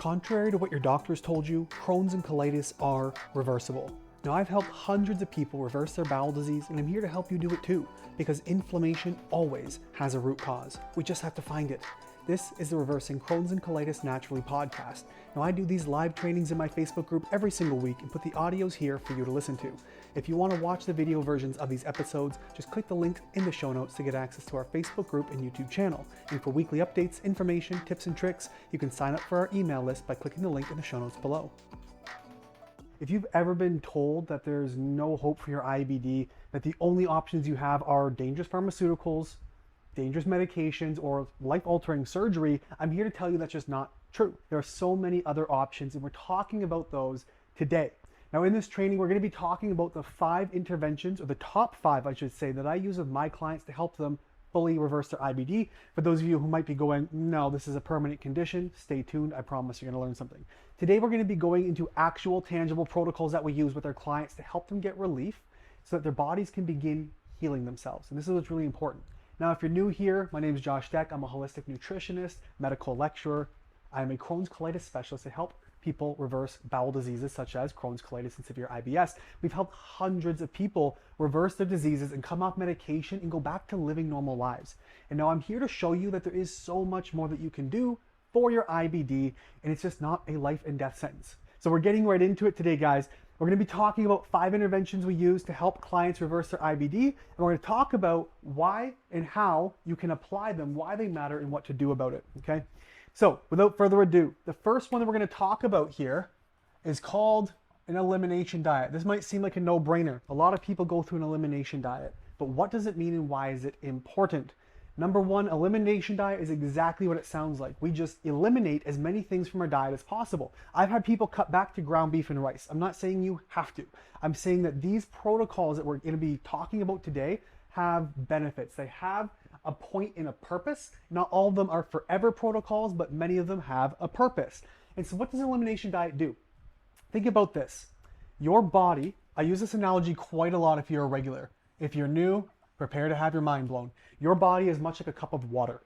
Contrary to what your doctors told you, Crohn's and colitis are reversible. Now, I've helped hundreds of people reverse their bowel disease, and I'm here to help you do it too, because inflammation always has a root cause. We just have to find it. This is the Reversing Crohn's and Colitis Naturally podcast. Now, I do these live trainings in my Facebook group every single week and put the audios here for you to listen to. If you want to watch the video versions of these episodes, just click the link in the show notes to get access to our Facebook group and YouTube channel. And for weekly updates, information, tips, and tricks, you can sign up for our email list by clicking the link in the show notes below. If you've ever been told that there's no hope for your IBD, that the only options you have are dangerous pharmaceuticals, dangerous medications, or life-altering surgery, I'm here to tell you that's just not true. There are so many other options, and we're talking about those today. Now, in this training, we're going to be talking about the 5 interventions, or the top 5, I should say, that I use with my clients to help them fully reverse their IBD. For those of you who might be going, no, this is a permanent condition, stay tuned. I promise you're going to learn something. Today, we're going to be going into actual tangible protocols that we use with our clients to help them get relief so that their bodies can begin healing themselves. And this is what's really important. Now, if you're new here, my name is Josh Deck. I'm a holistic nutritionist, medical lecturer. I'm a Crohn's colitis specialist to help people reverse bowel diseases such as Crohn's colitis and severe IBS. We've helped hundreds of people reverse their diseases and come off medication and go back to living normal lives. And now I'm here to show you that there is so much more that you can do for your IBD, and it's just not a life and death sentence. So we're getting right into it today, guys. We're going to be talking about 5 interventions we use to help clients reverse their IBD, and we're going to talk about why and how you can apply them, why they matter, and what to do about it, okay? So without further ado, the first one that we're going to talk about here is called an elimination diet. This might seem like a no-brainer. A lot of people go through an elimination diet, but what does it mean and why is it important? Number one, elimination diet is exactly what it sounds like. We just eliminate as many things from our diet as possible. I've had people cut back to ground beef and rice. I'm not saying you have to. I'm saying that these protocols that we're going to be talking about today have benefits. They have a point and a purpose. Not all of them are forever protocols, but many of them have a purpose. And so what does an elimination diet do? Think about this. Your body, I use this analogy quite a lot if you're a regular. If you're new, prepare to have your mind blown. Your body is much like a cup of water.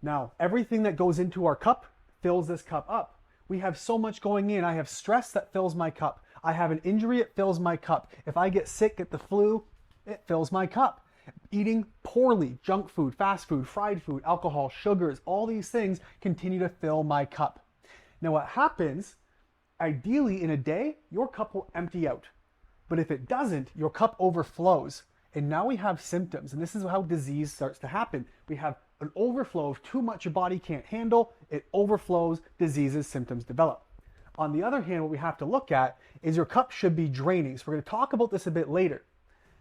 Now, everything that goes into our cup fills this cup up. We have so much going in. I have stress that fills my cup. I have an injury, it fills my cup. If I get sick, get the flu, it fills my cup. Eating poorly, junk food, fast food, fried food, alcohol, sugars, all these things continue to fill my cup. Now, what happens, ideally in a day, your cup will empty out. But if it doesn't, your cup overflows. And now we have symptoms, and this is how disease starts to happen. We have an overflow of too much your body can't handle, it overflows, diseases, symptoms develop. On the other hand, what we have to look at is your cup should be draining. So we're going to talk about this a bit later.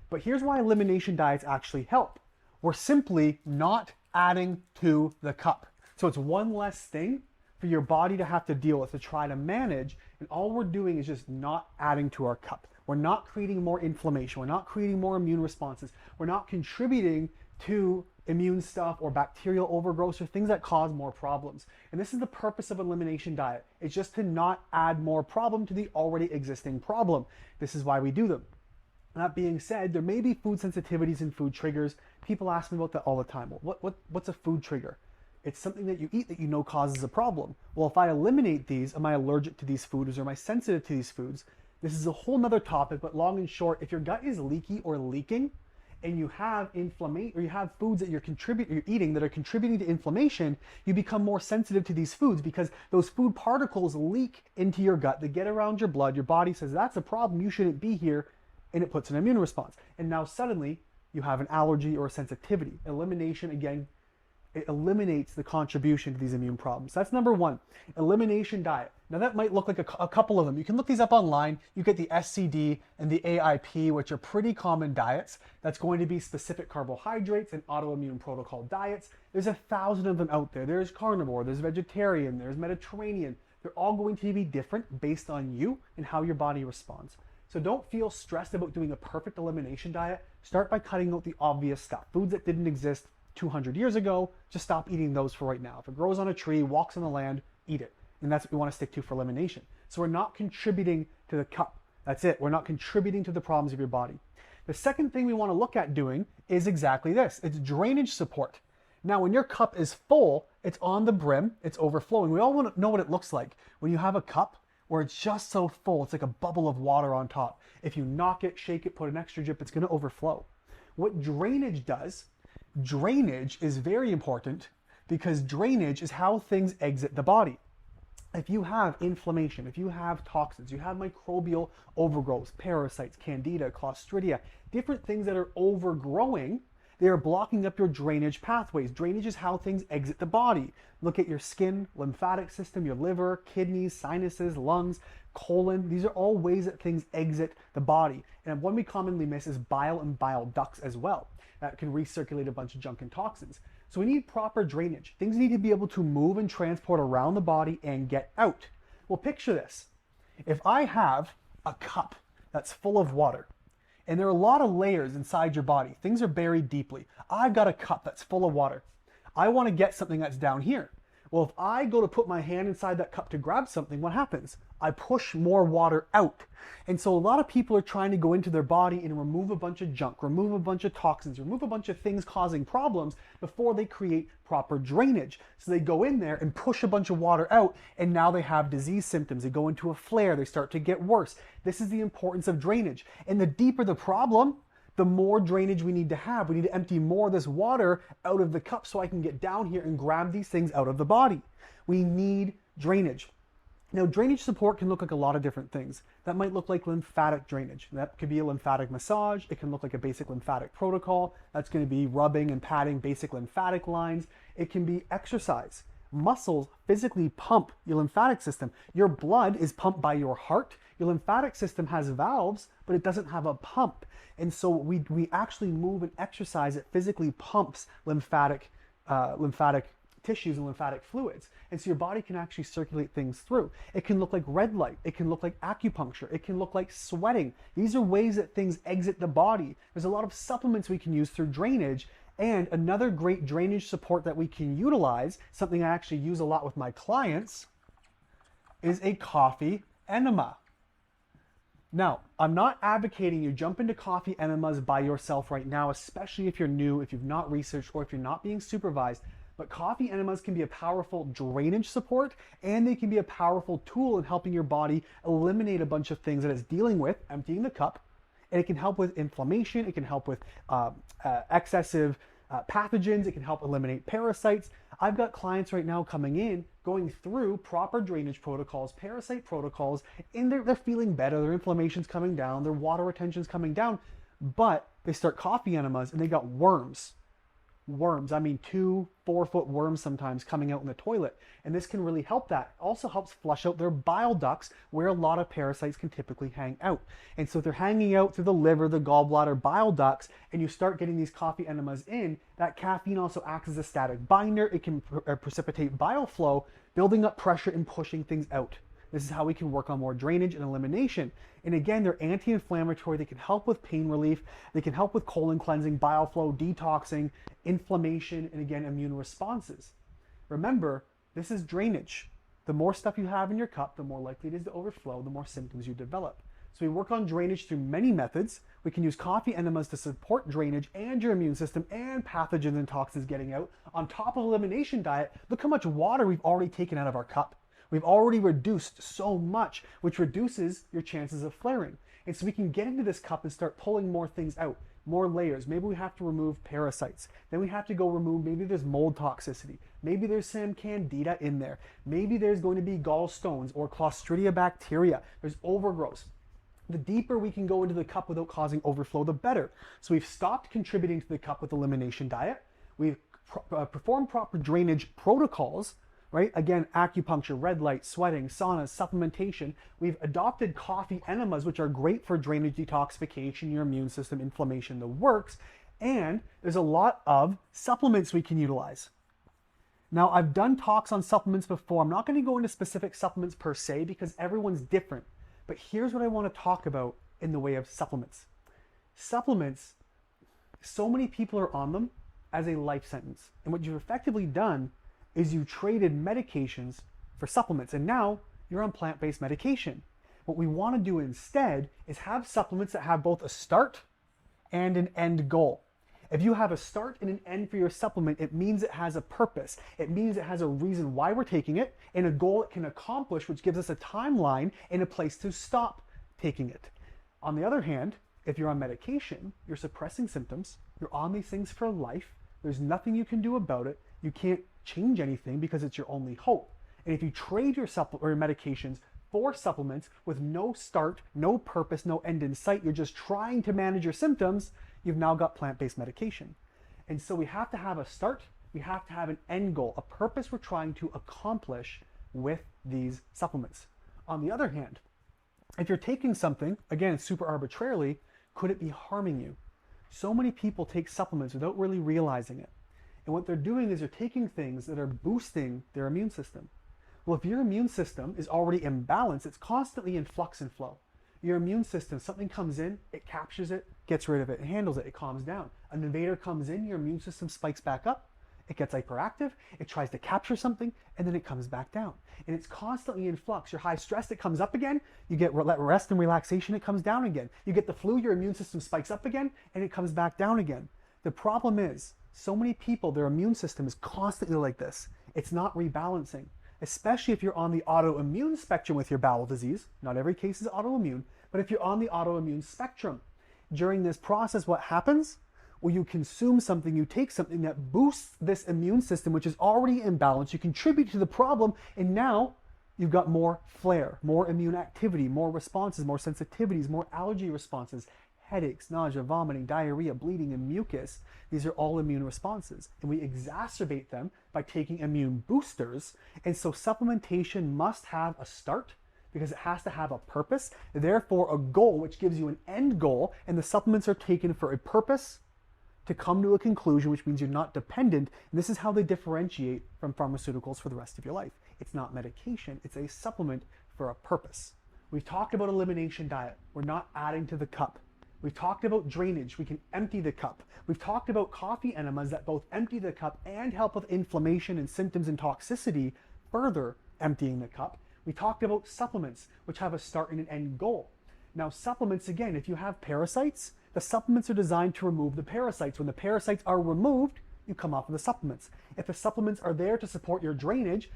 But here's why elimination diets actually help. We're simply not adding to the cup. So it's one less thing for your body to have to deal with, to try to manage, and all we're doing is just not adding to our cup. We're not creating more inflammation. We're not creating more immune responses. We're not contributing to immune stuff or bacterial overgrowth or things that cause more problems. And this is the purpose of elimination diet. It's just to not add more problem to the already existing problem. This is why we do them. That being said, there may be food sensitivities and food triggers. People ask me about that all the time. Well, what's a food trigger? It's something that you eat that you know causes a problem. Well, if I eliminate these, am I allergic to these foods or am I sensitive to these foods? This is a whole nother topic, but long and short, if your gut is leaky or leaking and you have inflammation or you have foods that you're eating that are contributing to inflammation, you become more sensitive to these foods because those food particles leak into your gut. They get around your blood. Your body says, that's a problem. You shouldn't be here. And it puts an immune response. And now suddenly you have an allergy or a sensitivity. Elimination, again, it eliminates the contribution to these immune problems. That's number one, elimination diet. Now that might look like a couple of them. You can look these up online. You get the SCD and the AIP, which are pretty common diets. That's going to be specific carbohydrates and autoimmune protocol diets. There's 1,000 of them out there. There's carnivore, there's vegetarian, there's Mediterranean. They're all going to be different based on you and how your body responds. So don't feel stressed about doing a perfect elimination diet. Start by cutting out the obvious stuff. Foods that didn't exist 200 years ago, just stop eating those for right now. If it grows on a tree, walks on the land, eat it. And that's what we want to stick to for elimination. So we're not contributing to the cup. That's it. We're not contributing to the problems of your body. The second thing we want to look at doing is exactly this. It's drainage support. Now, when your cup is full, It's on the brim, it's overflowing. We all want to know what it looks like when you have a cup where it's just so full, it's like a bubble of water on top. If you knock it, shake it, put an extra drip, it's going to overflow. What drainage does, drainage is very important because drainage is how things exit the body. If you have inflammation, if you have toxins, you have microbial overgrowths, parasites, candida, clostridia, different things that are overgrowing, they are blocking up your drainage pathways. Drainage is how things exit the body. Look at your skin, lymphatic system, your liver, kidneys, sinuses, lungs, colon. These are all ways that things exit the body. And one we commonly miss is bile and bile ducts as well. That can recirculate a bunch of junk and toxins. So we need proper drainage. Things need to be able to move and transport around the body and get out. Well, picture this. If I have a cup that's full of water, and there are a lot of layers inside your body, things are buried deeply. I've got a cup that's full of water. I want to get something that's down here. Well, if I go to put my hand inside that cup to grab something, what happens? I push more water out. And so a lot of people are trying to go into their body and remove a bunch of junk, remove a bunch of toxins, remove a bunch of things causing problems before they create proper drainage. So they go in there and push a bunch of water out, and now they have disease symptoms. They go into a flare, they start to get worse. This is the importance of drainage. And the deeper the problem, the more drainage we need to have. We need to empty more of this water out of the cup so I can get down here and grab these things out of the body. We need drainage. Now, drainage support can look like a lot of different things. That might look like lymphatic drainage. That could be a lymphatic massage. It can look like a basic lymphatic protocol. That's going to be rubbing and patting basic lymphatic lines. It can be exercise. Muscles physically pump your lymphatic system. Your blood is pumped by your heart. Your lymphatic system has valves, but it doesn't have a pump. And so we actually move and exercise. It physically pumps lymphatic tissues and lymphatic fluids. And so your body can actually circulate things through. It can look like red light. It can look like acupuncture. It can look like sweating. These are ways that things exit the body. There's a lot of supplements we can use through drainage. And another great drainage support that we can utilize, something I actually use a lot with my clients, is a coffee enema. Now, I'm not advocating you jump into coffee enemas by yourself right now, especially if you're new, if you've not researched, or if you're not being supervised. But coffee enemas can be a powerful drainage support, and they can be a powerful tool in helping your body eliminate a bunch of things that it's dealing with, emptying the cup. And it can help with inflammation. It can help with excessive pathogens. It can help eliminate parasites. I've got clients right now coming in, going through proper drainage protocols, parasite protocols, and they're feeling better. Their inflammation's coming down. Their water retention's coming down. But they start coffee enemas and they got worms. Worms, I mean 2-4 foot worms sometimes coming out in the toilet. And this can really help that. It also helps flush out their bile ducts where a lot of parasites can typically hang out. And so if they're hanging out through the liver, the gallbladder, bile ducts, and you start getting these coffee enemas in, that caffeine also acts as a static binder. It can precipitate bile flow, building up pressure and pushing things out. This is how we can work on more drainage and elimination. And again, they're anti-inflammatory. They can help with pain relief. They can help with colon cleansing, bile flow, detoxing, inflammation, and again, immune responses. Remember, this is drainage. The more stuff you have in your cup, the more likely it is to overflow, the more symptoms you develop. So we work on drainage through many methods. We can use coffee enemas to support drainage and your immune system and pathogens and toxins getting out. On top of elimination diet, look how much water we've already taken out of our cup. We've already reduced so much, which reduces your chances of flaring. And so we can get into this cup and start pulling more things out, more layers. Maybe we have to remove parasites. Then we have to go remove, maybe there's mold toxicity. Maybe there's some candida in there. Maybe there's going to be gallstones or clostridia bacteria. There's overgrowth. The deeper we can go into the cup without causing overflow, the better. So we've stopped contributing to the cup with elimination diet. We've performed proper drainage protocols, right? Again, acupuncture, red light, sweating, saunas, supplementation. We've adopted coffee enemas, which are great for drainage detoxification, your immune system, inflammation, the works. And there's a lot of supplements we can utilize. Now, I've done talks on supplements before. I'm not going to go into specific supplements per se because everyone's different. But here's what I want to talk about in the way of supplements. Supplements, so many people are on them as a life sentence. And what you've effectively done is you traded medications for supplements, and now you're on plant-based medication. What we want to do instead is have supplements that have both a start and an end goal. If you have a start and an end for your supplement, it means it has a purpose. It means it has a reason why we're taking it and a goal it can accomplish, which gives us a timeline and a place to stop taking it. On the other hand, if you're on medication, you're suppressing symptoms, you're on these things for life, there's nothing you can do about it, you can't change anything because it's your only hope. And if you trade your medications for supplements with no start, no purpose, no end in sight, you're just trying to manage your symptoms, you've now got plant-based medication. And so we have to have a start, we have to have an end goal, a purpose we're trying to accomplish with these supplements. On the other hand, if you're taking something, again, super arbitrarily, could it be harming you? So many people take supplements without really realizing it. And what they're doing is they're taking things that are boosting their immune system. Well, if your immune system is already imbalanced, it's constantly in flux and flow. Your immune system, something comes in, it captures it, gets rid of it, and handles it, it calms down. An invader comes in, your immune system spikes back up, it gets hyperactive, it tries to capture something, and then it comes back down. And it's constantly in flux. You're high stressed, it comes up again. You get rest and relaxation, it comes down again. You get the flu, your immune system spikes up again, and it comes back down again. The problem is, so many people, their immune system is constantly like this. It's not rebalancing, especially if you're on the autoimmune spectrum with your bowel disease. Not every case is autoimmune, but if you're on the autoimmune spectrum, during this process, what happens? Well, you consume something, you take something that boosts this immune system, which is already imbalanced, you contribute to the problem, and now you've got more flare, more immune activity, more responses, more sensitivities, more allergy responses, headaches, nausea, vomiting, diarrhea, bleeding, and mucus. These are all immune responses, and we exacerbate them by taking immune boosters. And so supplementation must have a start because it has to have a purpose, therefore a goal, which gives you an end goal, and the supplements are taken for a purpose to come to a conclusion, which means you're not dependent. And this is how they differentiate from pharmaceuticals for the rest of your life. It's not medication, it's a supplement for a purpose. We've talked about elimination diet. We're not adding to the cup. We've talked about drainage. We can empty the cup. We've talked about coffee enemas that both empty the cup and help with inflammation and symptoms and toxicity, further emptying the cup. We talked about supplements, which have a start and an end goal. Now, supplements, again, if you have parasites, the supplements are designed to remove the parasites. When the parasites are removed, you come off of the supplements. If the supplements are there to support your drainage,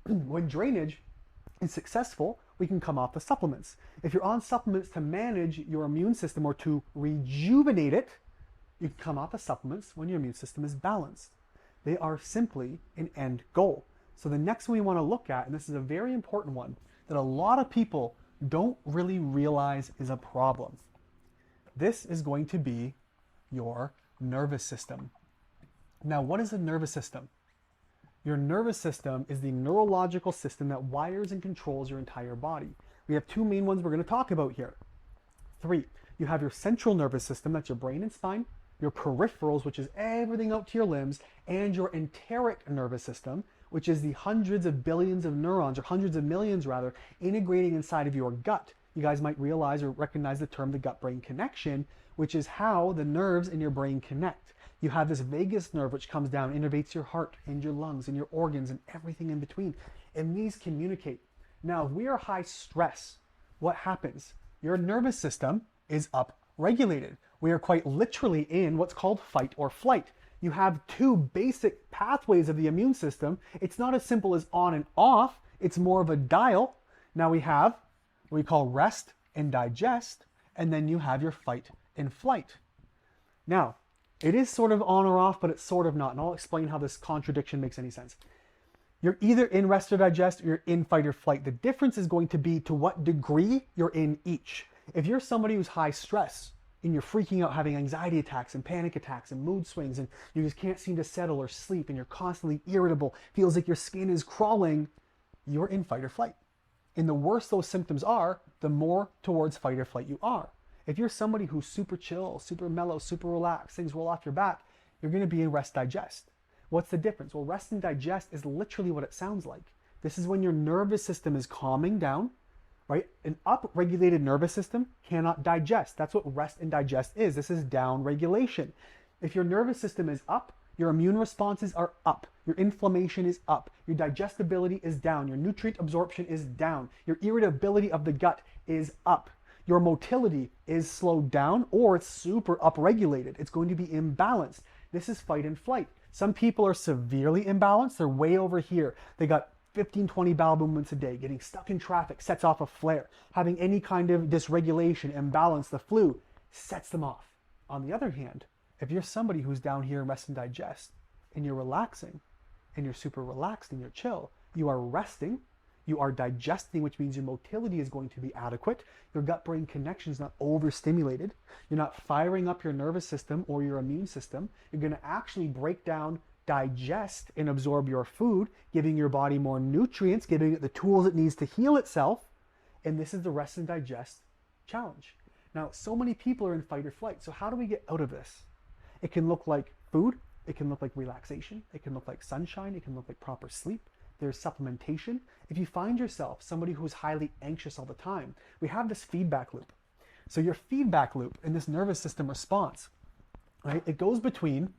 when drainage is successful, we can come off the supplements. If you're on supplements to manage your immune system or to rejuvenate it, you can come off the supplements when your immune system is balanced. They are simply an end goal. So the next one we want to look at, and this is a very important one, that a lot of people don't really realize is a problem. This is going to be your nervous system. Now, what is the nervous system? Your nervous system is the neurological system that wires and controls your entire body. We have two main ones we're going to talk about here. 3, you have your central nervous system, that's your brain and spine, your peripherals, which is everything out to your limbs, and your enteric nervous system, which is the hundreds of billions of neurons, or hundreds of millions rather, integrating inside of your gut. You guys might realize or recognize the term the gut-brain connection, which is how the nerves in your brain connect. You have this vagus nerve which comes down, innervates your heart and your lungs and your organs and everything in between. And these communicate. Now, if we are high stress, what happens? Your nervous system is upregulated. We are quite literally in what's called fight or flight. You have two basic pathways of the immune system. It's not as simple as on and off. It's more of a dial. Now we have what we call rest and digest, and then you have your fight and flight. Now, it is sort of on or off, but it's sort of not. And I'll explain how this contradiction makes any sense. You're either in rest or digest, or you're in fight or flight. The difference is going to be to what degree you're in each. If you're somebody who's high stress, and you're freaking out, having anxiety attacks and panic attacks and mood swings, and you just can't seem to settle or sleep, and you're constantly irritable, feels like your skin is crawling, you're in fight or flight. And the worse those symptoms are, the more towards fight or flight you are. If you're somebody who's super chill, super mellow, super relaxed, things roll off your back, you're going to be in rest digest. What's the difference? Well, rest and digest is literally what it sounds like. This is when your nervous system is calming down, right? An up-regulated nervous system cannot digest. That's what rest and digest is. This is down regulation. If your nervous system is up, your immune responses are up. Your inflammation is up. Your digestibility is down. Your nutrient absorption is down. Your irritability of the gut is up. your motility is slowed down or it's super upregulated. It's going to be imbalanced. This is fight and flight. Some people are severely imbalanced. They're way over here. They got 15, 20 bowel movements a day. Getting stuck in traffic sets off a flare. Having any kind of dysregulation, imbalance, the flu, sets them off. On the other hand, if you're somebody who's down here in rest and digest, and you're relaxing, and you're super relaxed and you're chill, you are resting, you are digesting, which means your motility is going to be adequate. Your gut-brain connection is not overstimulated. You're not firing up your nervous system or your immune system. You're going to actually break down, digest, and absorb your food, giving your body more nutrients, giving it the tools it needs to heal itself. And this is the rest and digest challenge. Now, so many people are in fight or flight. So how do we get out of this? It can look like food. It can look like relaxation. It can look like sunshine. It can look like proper sleep. There's supplementation. If you find yourself somebody who's highly anxious all the time, we have this feedback loop. So your feedback loop in this nervous system response, right? It goes between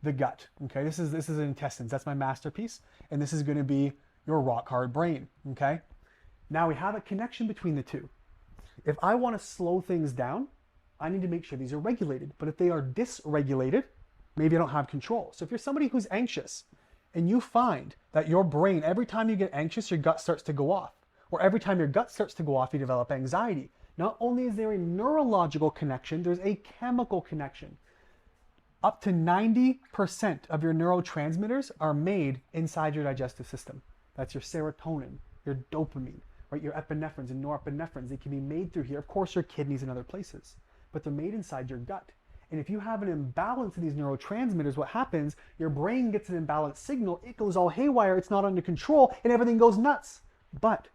the gut. Okay, this is the intestines. That's my masterpiece, and this is going to be your rock hard brain. Okay, now we have a connection between the two. If I want to slow things down, I need to make sure these are regulated. But if they are dysregulated, maybe I don't have control. So if you're somebody who's anxious, and you find that your brain, every time you get anxious, your gut starts to go off. Or every time your gut starts to go off, you develop anxiety. Not only is there a neurological connection, there's a chemical connection. Up to 90% of your neurotransmitters are made inside your digestive system. That's your serotonin, your dopamine, right? Your epinephrines and norepinephrines. They can be made through here. Of course, your kidneys and other places, but they're made inside your gut. And if you have an imbalance in these neurotransmitters, what happens? Your brain gets an imbalanced signal, it goes all haywire, it's not under control, and everything goes nuts. But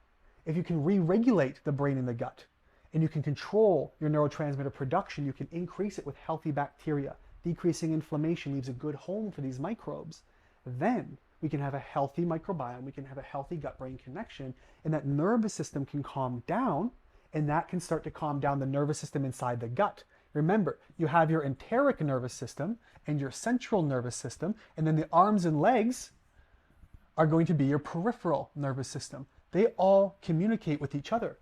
if you can re-regulate the brain and the gut, and you can control your neurotransmitter production, you can increase it with healthy bacteria. Decreasing inflammation leaves a good home for these microbes. Then we can have a healthy microbiome, we can have a healthy gut-brain connection, and that nervous system can calm down, and that can start to calm down the nervous system inside the gut. Remember, you have your enteric nervous system and your central nervous system, and then the arms and legs are going to be your peripheral nervous system. They all communicate with each other.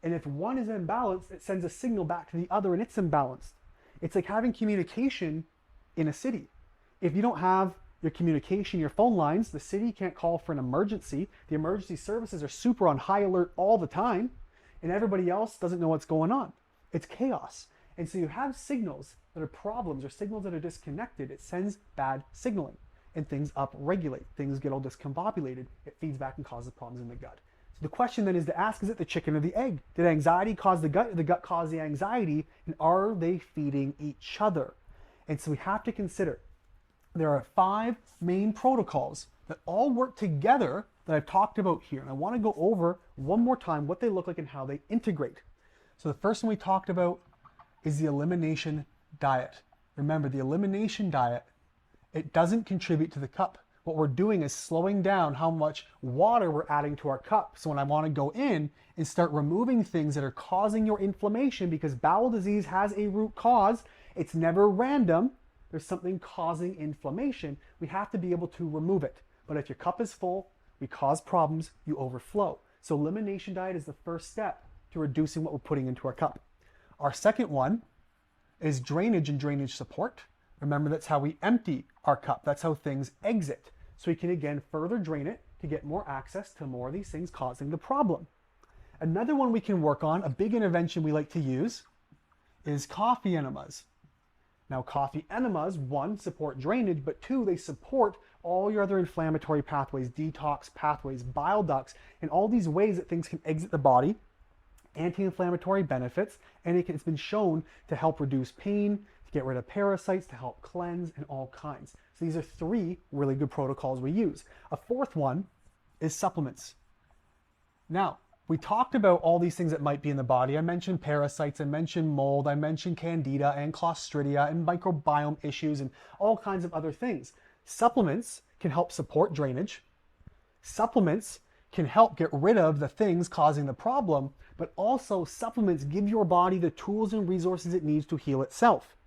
And if one is imbalanced, it sends a signal back to the other and it's imbalanced. It's like having communication in a city. If you don't have your communication, your phone lines, the city can't call for an emergency. The emergency services are super on high alert all the time, and everybody else doesn't know what's going on. It's chaos. And so you have signals that are problems or signals that are disconnected. It sends bad signaling and things upregulate. Things get all discombobulated. It feeds back and causes problems in the gut. So the question then is to ask, is it the chicken or the egg? Did anxiety cause the gut or the gut cause the anxiety? And are they feeding each other? And so we have to consider there are 5 main protocols that all work together that I've talked about here. And I want to go over one more time what they look like and how they integrate. So the first one we talked about is the elimination diet. Remember, the elimination diet, it doesn't contribute to the cup. What we're doing is slowing down how much water we're adding to our cup. So when I want to go in and start removing things that are causing your inflammation, because bowel disease has a root cause, it's never random. There's something causing inflammation. We have to be able to remove it. But if your cup is full, we cause problems, you overflow. So elimination diet is the first step to reducing what we're putting into our cup. Our second one is drainage and drainage support. Remember, that's how we empty our cup. That's how things exit. So we can again further drain it to get more access to more of these things causing the problem. Another one we can work on, a big intervention we like to use, is coffee enemas. Now, coffee enemas, 1, support drainage, but 2, they support all your other inflammatory pathways, detox pathways, bile ducts, and all these ways that things can exit the body. Anti-inflammatory benefits, and it's been shown to help reduce pain, to get rid of parasites, to help cleanse, and all kinds. So these are 3 really good protocols we use. A 4th one is supplements. Now, we talked about all these things that might be in the body. I mentioned parasites, I mentioned mold, I mentioned candida and clostridia and microbiome issues and all kinds of other things. Supplements can help support drainage. Supplements can help get rid of the things causing the problem, but also supplements give your body the tools and resources it needs to heal itself.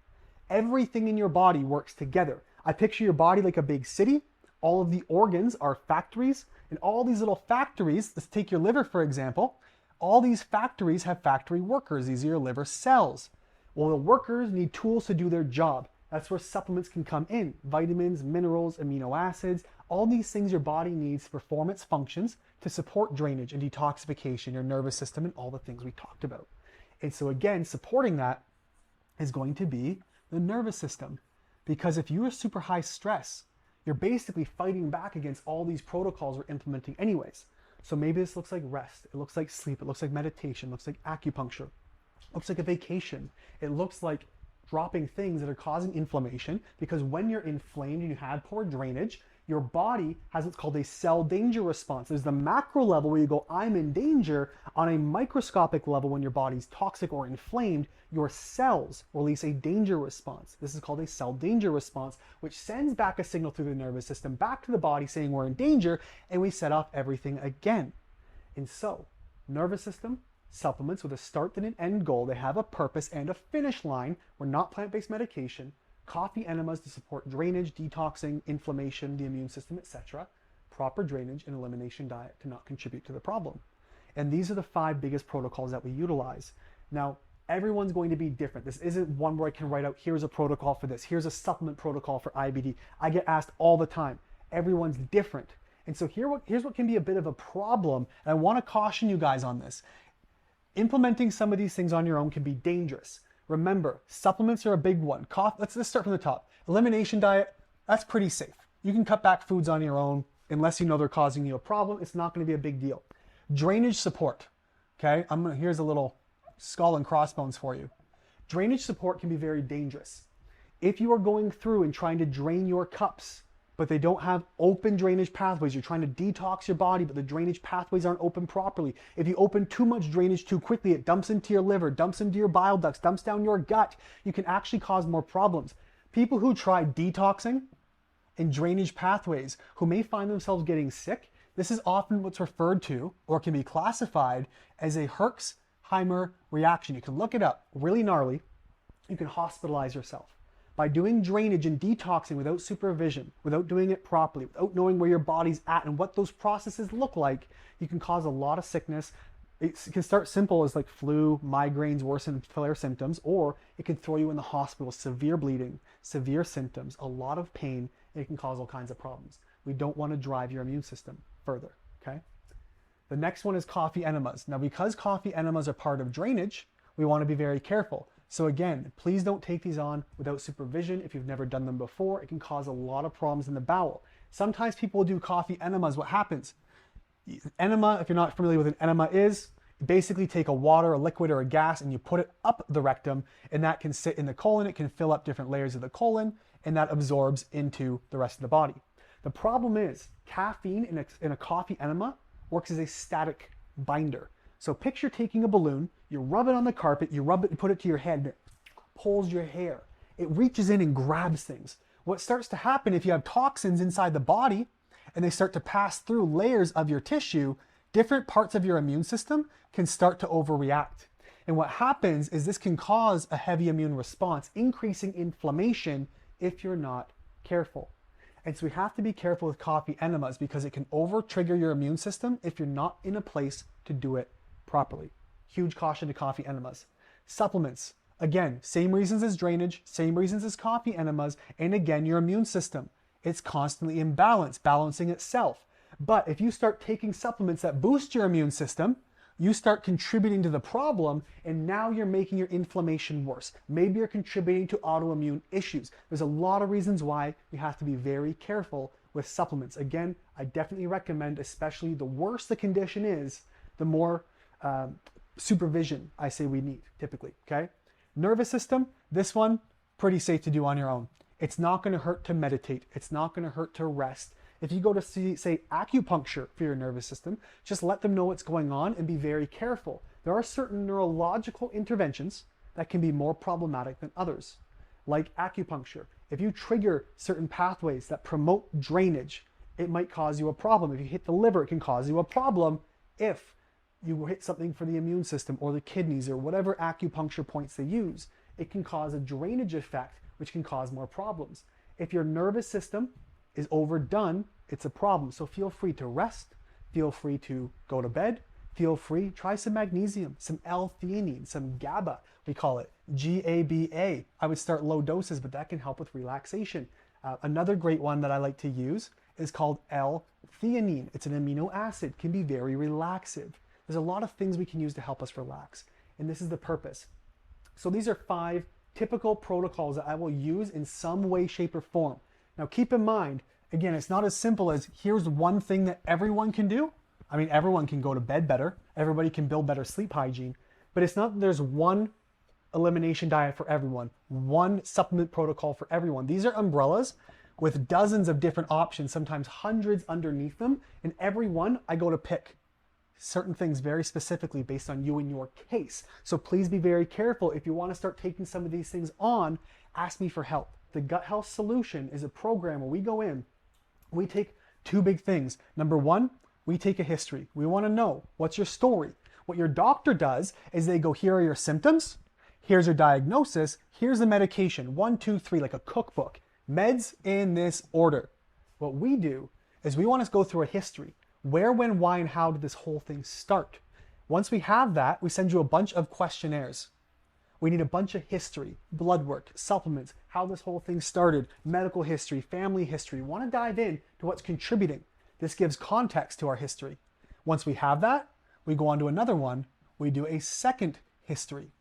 Everything in your body works together. I picture your body like a big city. All of the organs are factories, and all these little factories, let's take your liver for example, All these factories have factory workers. These are your liver cells. Well, the workers need tools to do their job. That's where supplements can come in. Vitamins, minerals, amino acids, all these things your body needs to perform its functions to support drainage and detoxification, your nervous system, and all the things we talked about. And so again, supporting that is going to be the nervous system. Because if you're super high stress, you're basically fighting back against all these protocols we're implementing anyways. So maybe this looks like rest, it looks like sleep, it looks like meditation, it looks like acupuncture, it looks like a vacation, it looks like dropping things that are causing inflammation, because when you're inflamed and you have poor drainage, your body has what's called a cell danger response. There's the macro level where you go, I'm in danger. On a microscopic level, when your body's toxic or inflamed, your cells release a danger response. This is called a cell danger response, which sends back a signal through the nervous system back to the body saying we're in danger, and we set off everything again. And so, nervous system, supplements with a start and an end goal. They have a purpose and a finish line. We're not plant-based medication. Coffee enemas to support drainage, detoxing, inflammation, the immune system, etc. Proper drainage and elimination diet to not contribute to the problem. And these are the 5 biggest protocols that we utilize. Now, everyone's going to be different. This isn't one where I can write out, here's a protocol for this, here's a supplement protocol for IBD. I get asked all the time. Everyone's different. And so here's what can be a bit of a problem, and I want to caution you guys on this. Implementing some of these things on your own can be dangerous. Remember, supplements are a big one. Let's start from the top. Elimination diet, that's pretty safe. You can cut back foods on your own unless you know they're causing you a problem. It's not going to be a big deal. Drainage support, okay? Here's a little skull and crossbones for you. Drainage support can be very dangerous. If you are going through and trying to drain your cups, but they don't have open drainage pathways. You're trying to detox your body, but the drainage pathways aren't open properly. If you open too much drainage too quickly, it dumps into your liver, dumps into your bile ducts, dumps down your gut. You can actually cause more problems. People who try detoxing and drainage pathways, who may find themselves getting sick, this is often what's referred to, or can be classified, as a Herxheimer reaction. You can look it up, really gnarly. You can hospitalize yourself. By doing drainage and detoxing without supervision, without doing it properly, without knowing where your body's at and what those processes look like, you can cause a lot of sickness. It can start simple as like flu, migraines, worsen flare symptoms, or it can throw you in the hospital with severe bleeding, severe symptoms, a lot of pain, and it can cause all kinds of problems. We don't want to drive your immune system further, okay? The next one is coffee enemas. Now, because coffee enemas are part of drainage, we want to be very careful. So again, please don't take these on without supervision. If you've never done them before, it can cause a lot of problems in the bowel. Sometimes people will do coffee enemas. What happens? Enema, if you're not familiar with what an enema is, you basically take a water, a liquid, or a gas, and you put it up the rectum, and that can sit in the colon. It can fill up different layers of the colon, and that absorbs into the rest of the body. The problem is caffeine in a coffee enema works as a static binder. So picture taking a balloon, you rub it on the carpet, you rub it and put it to your head, and it pulls your hair. It reaches in and grabs things. What starts to happen if you have toxins inside the body and they start to pass through layers of your tissue, different parts of your immune system can start to overreact. And what happens is this can cause a heavy immune response, increasing inflammation if you're not careful. And so we have to be careful with coffee enemas because it can over-trigger your immune system if you're not in a place to do it properly. Huge caution to coffee enemas. Supplements, again, same reasons as drainage, same reasons as coffee enemas, and again, your immune system. It's constantly in balance, balancing itself. But if you start taking supplements that boost your immune system, you start contributing to the problem, and now you're making your inflammation worse. Maybe you're contributing to autoimmune issues. There's a lot of reasons why we have to be very careful with supplements. Again, I definitely recommend, especially the worse the condition is, the more supervision I say we need typically, okay? Nervous system, this one, pretty safe to do on your own. It's not gonna hurt to meditate. It's not gonna hurt to rest. If you go to see, say, acupuncture for your nervous system, just let them know what's going on and be very careful. There are certain neurological interventions that can be more problematic than others, like acupuncture. If you trigger certain pathways that promote drainage, it might cause you a problem. If you hit the liver, it can cause you a problem. If you hit something for the immune system or the kidneys or whatever acupuncture points they use, it can cause a drainage effect, which can cause more problems. If your nervous system is overdone, it's a problem. So feel free to rest, feel free to go to bed, feel free, try some magnesium, some L-theanine, some GABA, we call it GABA. I would start low doses, but that can help with relaxation. Another great one that I like to use is called L-theanine. It's an amino acid, can be very relaxive. There's a lot of things we can use to help us relax, and this is the purpose. So these are 5 typical protocols that I will use in some way, shape, or form. Now keep in mind, again, it's not as simple as here's one thing that everyone can do. I mean, everyone can go to bed better. Everybody can build better sleep hygiene, but it's not that there's one elimination diet for everyone, one supplement protocol for everyone. These are umbrellas with dozens of different options, sometimes hundreds underneath them. And every one I go to pick certain things very specifically based on you and your case. So please be very careful. If you want to start taking some of these things on, ask me for help. The Gut Health Solution is a program where we go in, we take 2 big things. Number 1, we take a history. We want to know what's your story. What your doctor does is they go, here are your symptoms, here's your diagnosis, here's the medication, 1, 2, 3, like a cookbook. Meds in this order. What we do is we want to go through a history. Where, when, why, and how did this whole thing start? Once we have that, we send you a bunch of questionnaires. We need a bunch of history, blood work, supplements, how this whole thing started, medical history, family history. We want to dive in to what's contributing. This gives context to our history. Once we have that, we go on to another one. We do a second history.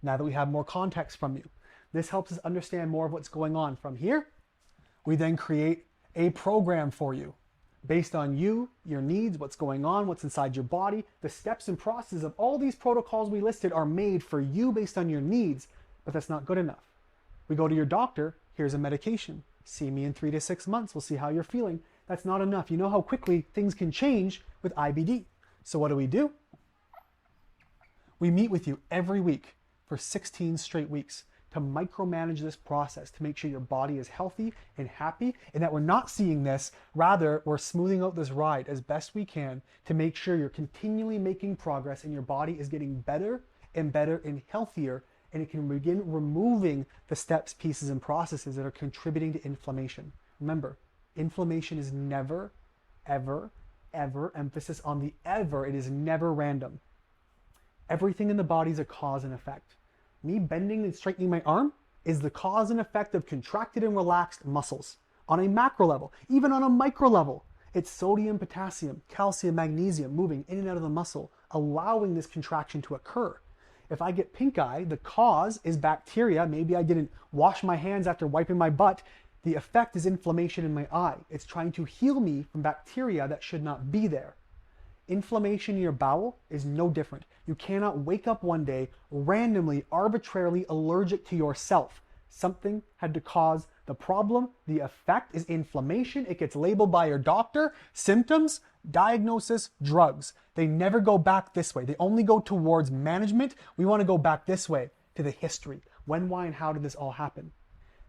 Now that we have more context from you. This helps us understand more of what's going on. From here, we then create a program for you based on you, your needs, what's going on, what's inside your body. The steps and process of all these protocols we listed are made for you based on your needs, but that's not good enough. We go to your doctor, here's a medication. See me in 3 to 6 months, we'll see how you're feeling. That's not enough. You know how quickly things can change with IBD. So what do? We meet with you every week for 16 straight weeks to micromanage this process, to make sure your body is healthy and happy, and that we're not seeing this, rather we're smoothing out this ride as best we can to make sure you're continually making progress and your body is getting better and healthier, and it can begin removing the steps, pieces, and processes that are contributing to inflammation. Remember, inflammation is never, ever, ever, emphasis on the ever, it is never random. Everything in the body is a cause and effect. Me bending and straightening my arm is the cause and effect of contracted and relaxed muscles on a macro level. Even on a micro level, it's sodium, potassium, calcium, magnesium moving in and out of the muscle, allowing this contraction to occur. If I get pink eye, the cause is bacteria. Maybe I didn't wash my hands after wiping my butt. The effect is inflammation in my eye. It's trying to heal me from bacteria that should not be there. Inflammation in your bowel is no different. You cannot wake up one day randomly, arbitrarily allergic to yourself. Something had to cause the problem. The effect is inflammation. It gets labeled by your doctor, symptoms, diagnosis, drugs. They never go back this way. They only go towards management. We want to go back this way to the history. When, why, and how did this all happen?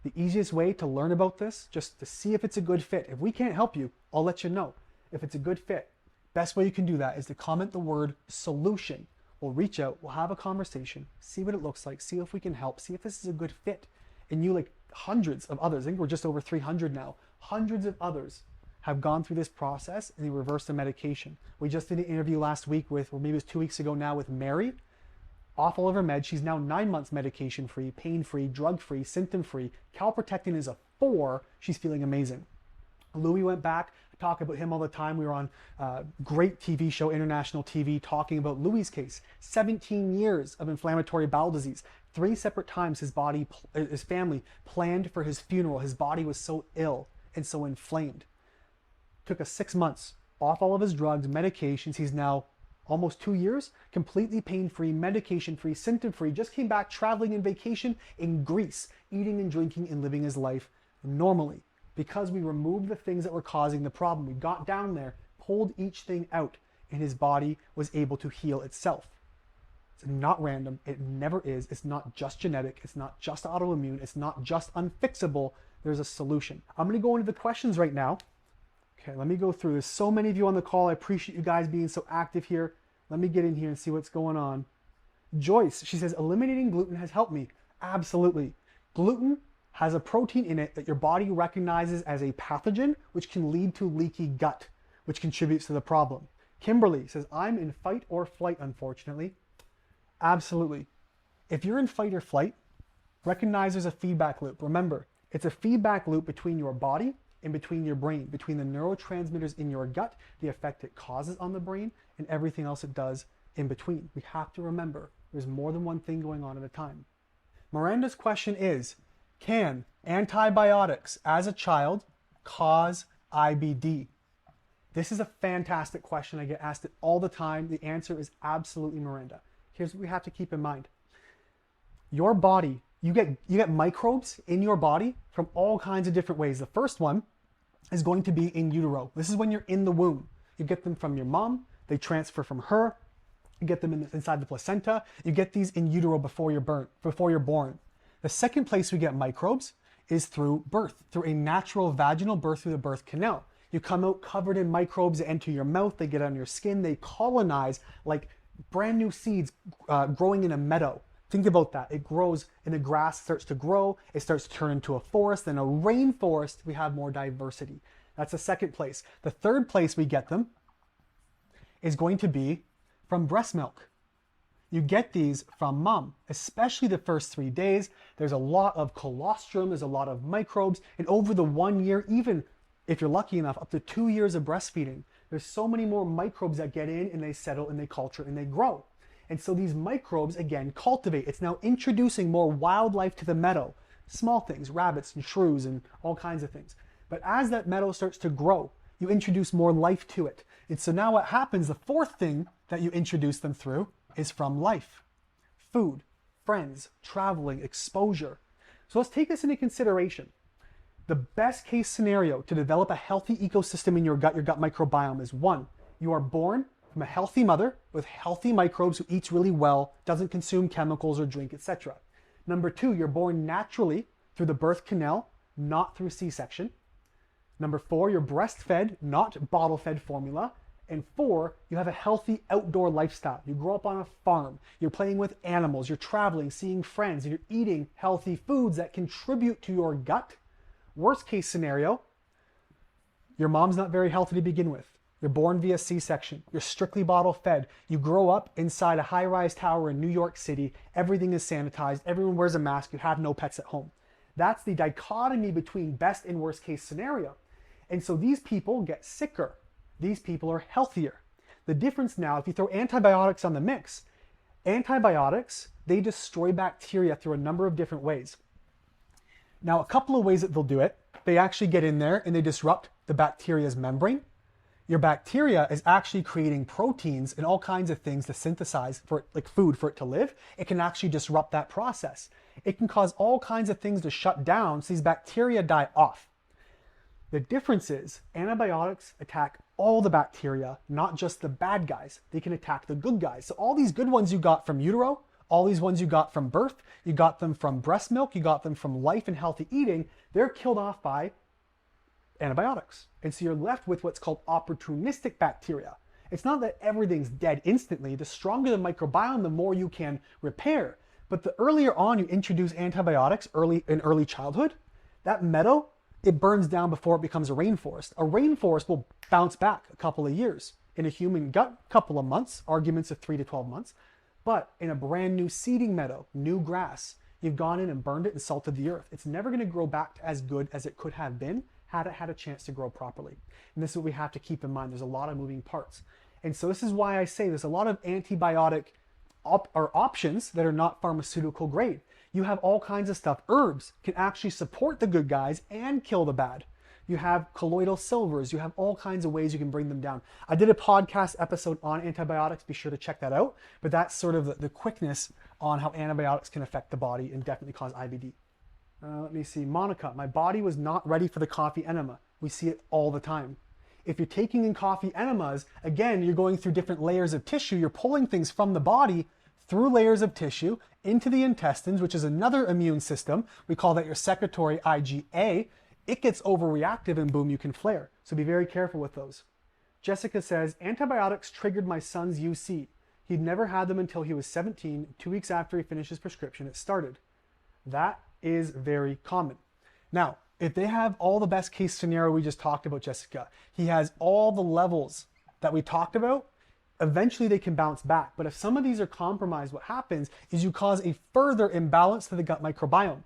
The easiest way to learn about this, just to see if it's a good fit. If we can't help you, I'll let you know if it's a good fit. Best way you can do that is to comment the word solution. We'll reach out, we'll have a conversation, see what it looks like, see if we can help, see if this is a good fit. And you, like hundreds of others, I think we're just over 300 now, hundreds of others have gone through this process and they reversed the medication. We just did an interview last week with, or maybe it was 2 weeks ago now, with Mary, off all of her meds. She's now 9 months medication-free, pain-free, drug-free, symptom-free. Calprotectin is a 4. She's feeling amazing. Louis went back. I talk about him all the time. We were on a great TV show, international TV, talking about Louis' case. 17 years of inflammatory bowel disease. 3 separate times his family planned for his funeral. His body was so ill and so inflamed. Took us 6 months off all of his drugs, medications. He's now almost 2 years, completely pain-free, medication-free, symptom-free. Just came back traveling in vacation in Greece, eating and drinking and living his life normally. Because we removed the things that were causing the problem. We got down there, pulled each thing out, and his body was able to heal itself. It's not random. It never is. It's not just genetic. It's not just autoimmune. It's not just unfixable. There's a solution. I'm going to go into the questions right now. Okay, let me go through. There's so many of you on the call. I appreciate you guys being so active here. Let me get in here and see what's going on. Joyce, she says, eliminating gluten has helped me. Absolutely. Gluten has a protein in it that your body recognizes as a pathogen, which can lead to leaky gut, which contributes to the problem. Kimberly says, I'm in fight or flight, unfortunately. Absolutely. If you're in fight or flight, recognize there's a feedback loop. Remember, it's a feedback loop between your body and between your brain, between the neurotransmitters in your gut, the effect it causes on the brain, and everything else it does in between. We have to remember there's more than one thing going on at a time. Miranda's question is, can antibiotics as a child cause IBD? This is a fantastic question. I get asked it all the time. The answer is absolutely, Miranda. Here's what we have to keep in mind. Your body, you get microbes in your body from all kinds of different ways. The first one is going to be in utero. This is when you're in the womb. You get them from your mom. They transfer from her. You get them inside the placenta. You get these in utero before you're born. The second place we get microbes is through birth, through a natural vaginal birth through the birth canal. You come out covered in microbes that enter your mouth, they get on your skin, they colonize like brand new seeds growing in a meadow. Think about that. It grows and the grass starts to grow, it starts to turn into a forest, then a rainforest, we have more diversity. That's the second place. The third place we get them is going to be from breast milk. You get these from mom, especially the first 3 days. There's a lot of colostrum, there's a lot of microbes, and over the 1 year, even if you're lucky enough, up to 2 years of breastfeeding, there's so many more microbes that get in and they settle and they culture and they grow. And so these microbes, again, cultivate. It's now introducing more wildlife to the meadow. Small things, rabbits and shrews and all kinds of things. But as that meadow starts to grow, you introduce more life to it. And so now what happens, the fourth thing that you introduce them through is from life. Food, friends, traveling, exposure. So let's take this into consideration. The best case scenario to develop a healthy ecosystem in your gut microbiome is 1, you are born from a healthy mother with healthy microbes who eats really well, doesn't consume chemicals or drink, etc. Number 2, you're born naturally through the birth canal, not through C-section. Number 4, you're breastfed, not bottle-fed formula. And 4, you have a healthy outdoor lifestyle. You grow up on a farm, you're playing with animals, you're traveling, seeing friends, and you're eating healthy foods that contribute to your gut. Worst case scenario, your mom's not very healthy to begin with. You're born via C-section. You're strictly bottle fed. You grow up inside a high-rise tower in New York City. Everything is sanitized. Everyone wears a mask. You have no pets at home. That's the dichotomy between best and worst case scenario. And so these people get sicker. These people are healthier. The difference now, if you throw antibiotics on the mix, antibiotics, they destroy bacteria through a number of different ways. Now, a couple of ways that they'll do it, they actually get in there and they disrupt the bacteria's membrane. Your bacteria is actually creating proteins and all kinds of things to synthesize for it, like food for it to live. It can actually disrupt that process. It can cause all kinds of things to shut down so these bacteria die off. The difference is antibiotics attack all the bacteria, not just the bad guys. They can attack the good guys. So all these good ones you got from utero, all these ones you got from birth, you got them from breast milk, you got them from life and healthy eating, they're killed off by antibiotics. And so you're left with what's called opportunistic bacteria. It's not that everything's dead instantly. The stronger the microbiome, the more you can repair. But the earlier on you introduce antibiotics in early childhood, that meadow, it burns down before it becomes a rainforest. A rainforest will bounce back a couple of years. In a human gut, a couple of months, arguments of 3 to 12 months. But in a brand new seeding meadow, new grass, you've gone in and burned it and salted the earth. It's never going to grow back as good as it could have been had it had a chance to grow properly. And this is what we have to keep in mind. There's a lot of moving parts. And so this is why I say there's a lot of antibiotic options that are not pharmaceutical grade. You have all kinds of stuff. Herbs can actually support the good guys and kill the bad. You have colloidal silvers. You have all kinds of ways you can bring them down. I did a podcast episode on antibiotics. Be sure to check that out. But that's sort of the quickness on how antibiotics can affect the body and definitely cause IBD. Let me see. Monica, my body was not ready for the coffee enema. We see it all the time. If you're taking in coffee enemas, again, you're going through different layers of tissue. You're pulling things from the body through layers of tissue into the intestines, which is another immune system. We call that your secretory IgA. It gets overreactive and boom, you can flare. So be very careful with those. Jessica says, antibiotics triggered my son's UC. He'd never had them until he was 17. 2 weeks after he finished his prescription, it started. That is very common. Now, if they have all the best case scenario we just talked about, Jessica, he has all the levels that we talked about, eventually they can bounce back. But if some of these are compromised, what happens is you cause a further imbalance to the gut microbiome.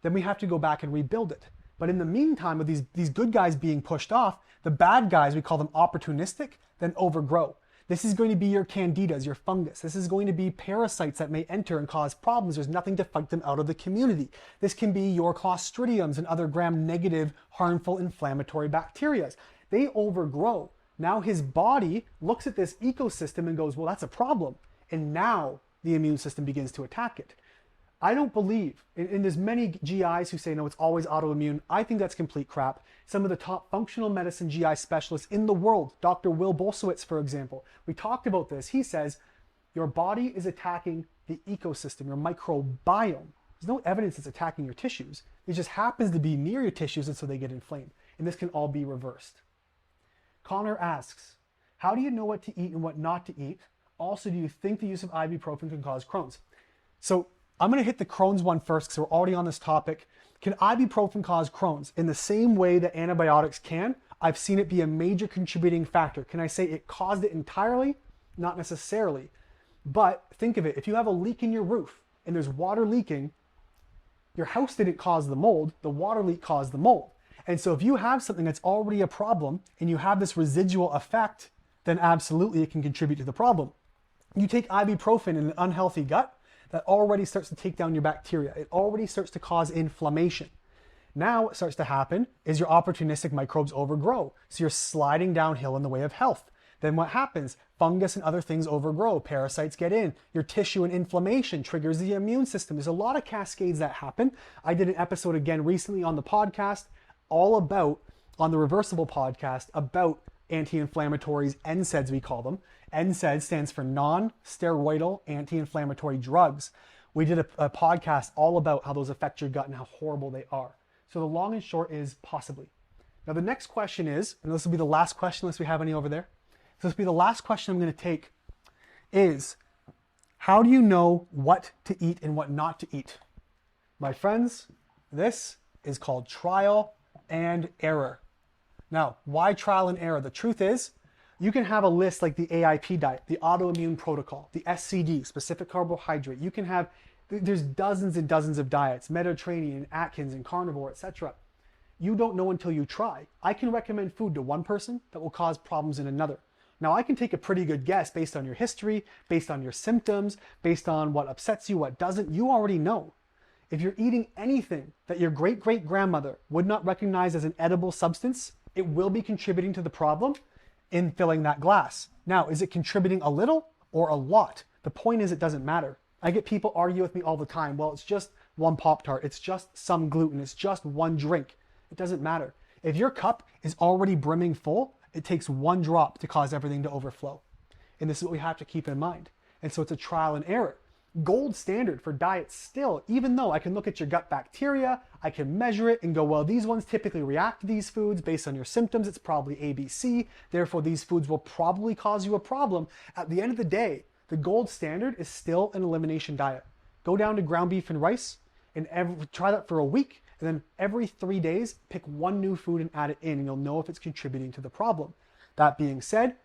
Then we have to go back and rebuild it. But in the meantime, with these good guys being pushed off, the bad guys, we call them opportunistic, then overgrow. This is going to be your candidas, your fungus. This is going to be parasites that may enter and cause problems. There's nothing to fight them out of the community. This can be your clostridiums and other gram-negative, harmful inflammatory bacteria. They overgrow. Now his body looks at this ecosystem and goes, well, that's a problem. And now the immune system begins to attack it. I don't believe, and there's many GIs who say, no, it's always autoimmune. I think that's complete crap. Some of the top functional medicine GI specialists in the world, Dr. Will Bolsowitz, for example, we talked about this. He says, your body is attacking the ecosystem, your microbiome. There's no evidence it's attacking your tissues. It just happens to be near your tissues, and so they get inflamed. And this can all be reversed. Connor asks, how do you know what to eat and what not to eat? Also, do you think the use of ibuprofen can cause Crohn's? So I'm going to hit the Crohn's one first because we're already on this topic. Can ibuprofen cause Crohn's? In the same way that antibiotics can, I've seen it be a major contributing factor. Can I say it caused it entirely? Not necessarily. But think of it, if you have a leak in your roof and there's water leaking, your house didn't cause the mold, the water leak caused the mold. And so if you have something that's already a problem and you have this residual effect, then absolutely it can contribute to the problem. You take ibuprofen in an unhealthy gut, that already starts to take down your bacteria. It already starts to cause inflammation. Now what starts to happen is your opportunistic microbes overgrow. So you're sliding downhill in the way of health. Then what happens? Fungus and other things overgrow. Parasites get in. Your tissue and inflammation triggers the immune system. There's a lot of cascades that happen. I did an episode again recently on the podcast all about, on the Reversible podcast, about anti-inflammatories, NSAIDs we call them. NSAID stands for non-steroidal anti-inflammatory drugs. We did a podcast all about how those affect your gut and how horrible they are. So the long and short is possibly. Now the next question is, and this will be the last question unless we have any over there. So this will be the last question I'm going to take is, how do you know what to eat and what not to eat? My friends, this is called trial and error. Now, why trial and error? The truth is, you can have a list like the AIP diet, the autoimmune protocol, the SCD, specific carbohydrate. You can have, there's dozens and dozens of diets, Mediterranean, Atkins, and carnivore, etc. You don't know until you try. I can recommend food to one person that will cause problems in another. Now, I can take a pretty good guess based on your history, based on your symptoms, based on what upsets you, what doesn't. You already know. If you're eating anything that your great-great-grandmother would not recognize as an edible substance, it will be contributing to the problem in filling that glass. Now, is it contributing a little or a lot? The point is, it doesn't matter. I get people argue with me all the time. Well, it's just one Pop-Tart. It's just some gluten. It's just one drink. It doesn't matter. If your cup is already brimming full, it takes one drop to cause everything to overflow. And this is what we have to keep in mind. And so it's a trial and error. Gold standard for diets still, even though I can look at your gut bacteria, I can measure it and go, well, these ones typically react to these foods based on your symptoms. It's probably ABC. Therefore, these foods will probably cause you a problem. At the end of the day, the gold standard is still an elimination diet. Go down to ground beef and rice and try that for a week. And then every 3 days, pick one new food and add it in, and you'll know if it's contributing to the problem. That being said,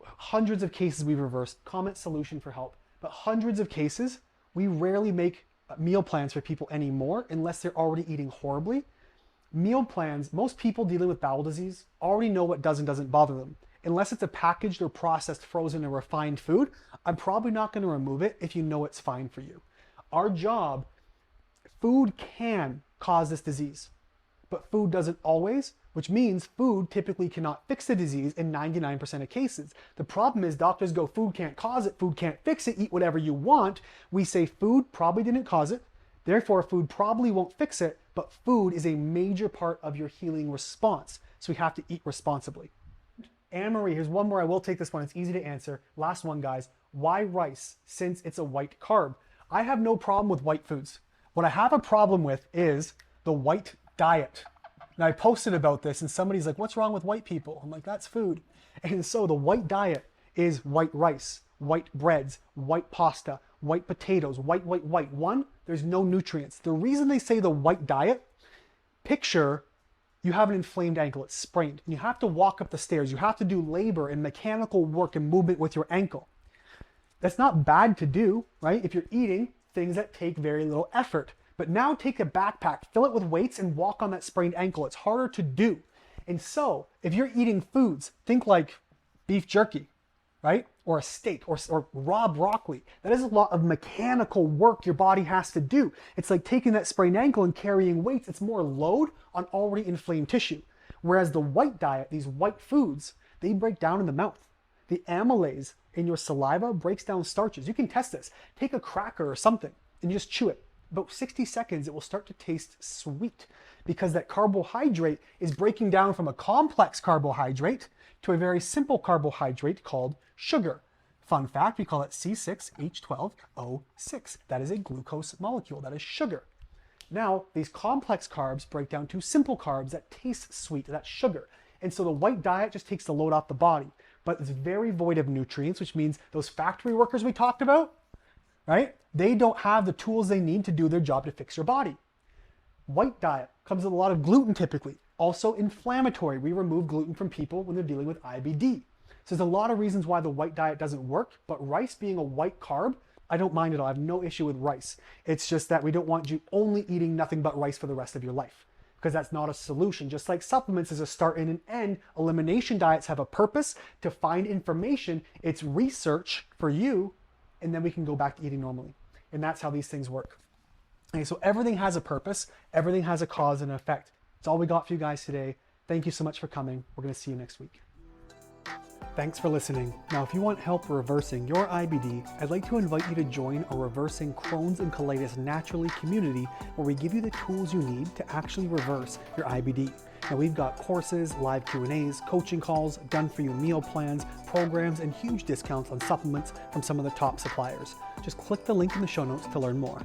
hundreds of cases we've reversed. Comment solution for help. But hundreds of cases, we rarely make meal plans for people anymore unless they're already eating horribly. Meal plans, most people dealing with bowel disease already know what does and doesn't bother them. Unless it's a packaged or processed, frozen, or refined food, I'm probably not going to remove it if you know it's fine for you. Our job, food can cause this disease, but food doesn't always, which means food typically cannot fix the disease in 99% of cases. The problem is doctors go, food can't cause it, food can't fix it, eat whatever you want. We say food probably didn't cause it, therefore food probably won't fix it, but food is a major part of your healing response, so we have to eat responsibly. Anne-Marie, here's one more. I will take this one. It's easy to answer. Last one, guys. Why rice, since it's a white carb? I have no problem with white foods. What I have a problem with is the white diet. Now, I posted about this and somebody's like, what's wrong with white people? I'm like, that's food. And so the white diet is white rice, white breads, white pasta, white potatoes, white. One, there's no nutrients. The reason they say the white diet, picture You have an inflamed ankle, it's sprained, and you have to walk up the stairs. You have to do labor and mechanical work and movement with your ankle. That's not bad to do, right? If you're eating things that take very little effort. But now take a backpack, fill it with weights, and walk on that sprained ankle. It's harder to do. And so, if you're eating foods, think like beef jerky, right? Or a steak, or raw broccoli. That is a lot of mechanical work your body has to do. It's like taking that sprained ankle and carrying weights. It's more load on already inflamed tissue. Whereas the white diet, these white foods, they break down in the mouth. The amylase in your saliva breaks down starches. You can test this. Take a cracker or something and just chew it. About 60 seconds, it will start to taste sweet because that carbohydrate is breaking down from a complex carbohydrate to a very simple carbohydrate called sugar. Fun fact, we call it C6H12O6. That is a glucose molecule. That is sugar. Now, these complex carbs break down to simple carbs that taste sweet. That's sugar. And so the white diet just takes the load off the body. But it's very void of nutrients, which means those factory workers we talked about, right? They don't have the tools they need to do their job to fix your body. White diet comes with a lot of gluten typically. Also inflammatory. We remove gluten from people when they're dealing with IBD. So there's a lot of reasons why the white diet doesn't work, but rice being a white carb, I don't mind at all. I have no issue with rice. It's just that we don't want you only eating nothing but rice for the rest of your life, because that's not a solution. Just like supplements is a start and an end, elimination diets have a purpose to find information. It's research for you, and then we can go back to eating normally. And that's how these things work. Okay, so everything has a purpose. Everything has a cause and an effect. That's all we got for you guys today. Thank you so much for coming. We're going to see you next week. Thanks for listening. Now, if you want help reversing your IBD, I'd like to invite you to join our Reversing Crohn's and Colitis Naturally community, where we give you the tools you need to actually reverse your IBD. Now, we've got courses, live Q&As, coaching calls, done-for-you meal plans, programs, and huge discounts on supplements from some of the top suppliers. Just click the link in the show notes to learn more.